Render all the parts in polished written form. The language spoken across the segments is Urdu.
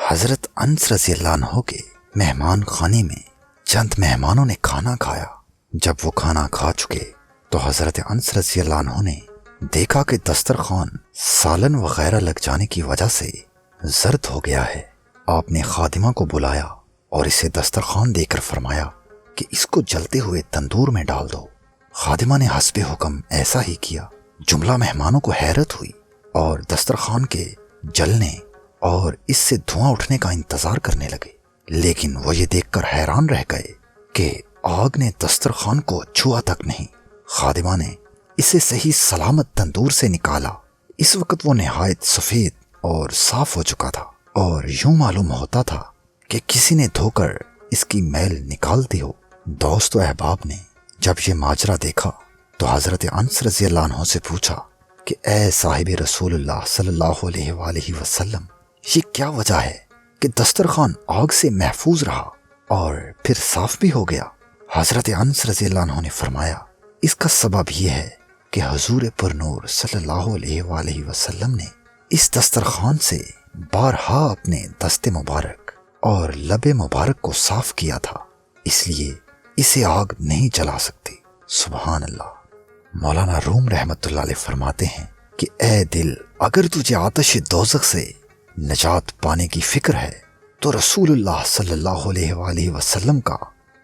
حضرت انس رضی اللہ عنہ کے مہمان خانے میں چند مہمانوں نے کھانا کھایا۔ جب وہ کھانا کھا چکے تو حضرت انس رضی اللہ عنہ نے دیکھا کہ دسترخوان سالن وغیرہ لگ جانے کی وجہ سے زرد ہو گیا ہے۔ آپ نے خادمہ کو بلایا اور اسے دسترخوان دے کر فرمایا کہ اس کو جلتے ہوئے تندور میں ڈال دو۔ خادمہ نے حسب حکم ایسا ہی کیا۔ جملہ مہمانوں کو حیرت ہوئی اور دسترخوان کے جلنے اور اس سے دھواں اٹھنے کا انتظار کرنے لگے، لیکن وہ یہ دیکھ کر حیران رہ گئے کہ آگ نے دسترخوان کو چھوا تک نہیں۔ خادمہ نے اسے صحیح سلامت تندور سے نکالا۔ اس وقت وہ نہایت سفید اور صاف ہو چکا تھا اور یوں معلوم ہوتا تھا کہ کسی نے دھو کر اس کی میل نکال دی ہو۔ دوست و احباب نے جب یہ ماجرا دیکھا تو حضرت انس رضی اللہ عنہ سے پوچھا کہ اے صاحب رسول اللہ صلی اللہ علیہ وآلہ وسلم، یہ کیا وجہ ہے کہ دسترخوان آگ سے محفوظ رہا اور پھر صاف بھی ہو گیا؟ حضرت انس رضی اللہ عنہ نے فرمایا، اس کا سبب یہ ہے کہ حضور پر نور صلی اللہ علیہ وآلہ وسلم نے اس دسترخوان سے بارہا اپنے دست مبارک اور لب مبارک کو صاف کیا تھا، اس لیے اسے آگ نہیں جلا سکتی۔ سبحان اللہ۔ مولانا روم رحمت اللہ علیہ فرماتے ہیں کہ اے دل، اگر تجھے آتش دوزخ سے نجات پانے کی فکر ہے تو رسول اللہ صلی اللہ علیہ وآلہ وسلم کا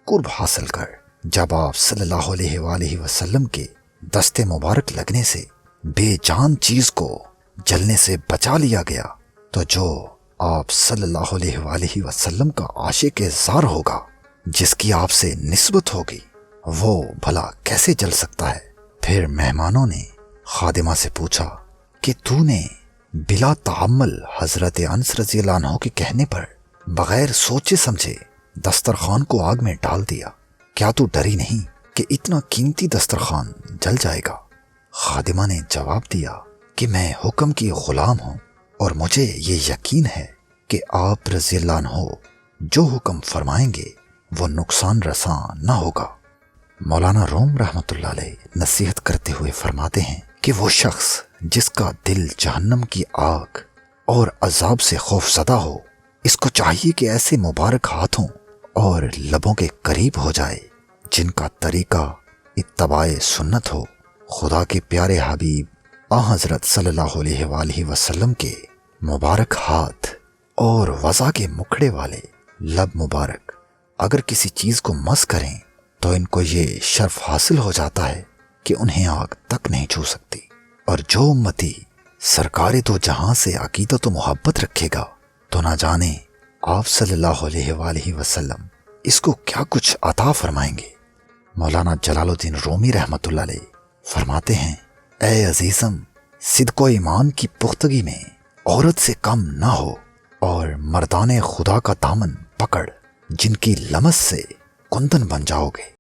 قرب حاصل کر۔ جب آپ صلی اللہ علیہ وآلہ وسلم کے دست مبارک لگنے سے بے جان چیز کو جلنے سے بچا لیا گیا تو جو آپ صلی اللہ علیہ وآلہ وسلم کا عاشق زار ہوگا، جس کی آپ سے نسبت ہوگی، وہ بھلا کیسے جل سکتا ہے؟ پھر مہمانوں نے خادمہ سے پوچھا کہ تو نے بلا تعمل حضرت انس رضی اللہ عنہ کے کہنے پر بغیر سوچے سمجھے دسترخوان کو آگ میں ڈال دیا، کیا تو ڈری نہیں کہ اتنا قیمتی دسترخوان جل جائے گا؟ خادمہ نے جواب دیا کہ میں حکم کی غلام ہوں اور مجھے یہ یقین ہے کہ آپ رضی اللہ عنہ جو حکم فرمائیں گے وہ نقصان رساں نہ ہوگا۔ مولانا روم رحمت اللہ علیہ نصیحت کرتے ہوئے فرماتے ہیں کہ وہ شخص جس کا دل جہنم کی آگ اور عذاب سے خوف زدہ ہو، اس کو چاہیے کہ ایسے مبارک ہاتھوں اور لبوں کے قریب ہو جائے جن کا طریقہ اتباع سنت ہو۔ خدا کے پیارے حبیب حضرت صلی اللہ علیہ وآلہ وسلم کے مبارک ہاتھ اور وضع کے مکھڑے والے لب مبارک اگر کسی چیز کو مس کریں تو ان کو یہ شرف حاصل ہو جاتا ہے کہ انہیں آگ تک نہیں چھو سکتی۔ اور جو امتی سرکار دو جہاں سے عقیدت و محبت رکھے گا تو نہ جانے آپ صلی اللہ علیہ وآلہ وسلم اس کو کیا کچھ عطا فرمائیں گے۔ مولانا جلال الدین رومی رحمت اللہ علیہ فرماتے ہیں، اے عزیزم، صدق و ایمان کی پختگی میں عورت سے کم نہ ہو اور مردان خدا کا دامن پکڑ، جن کی لمس سے کندن بن جاؤ گے۔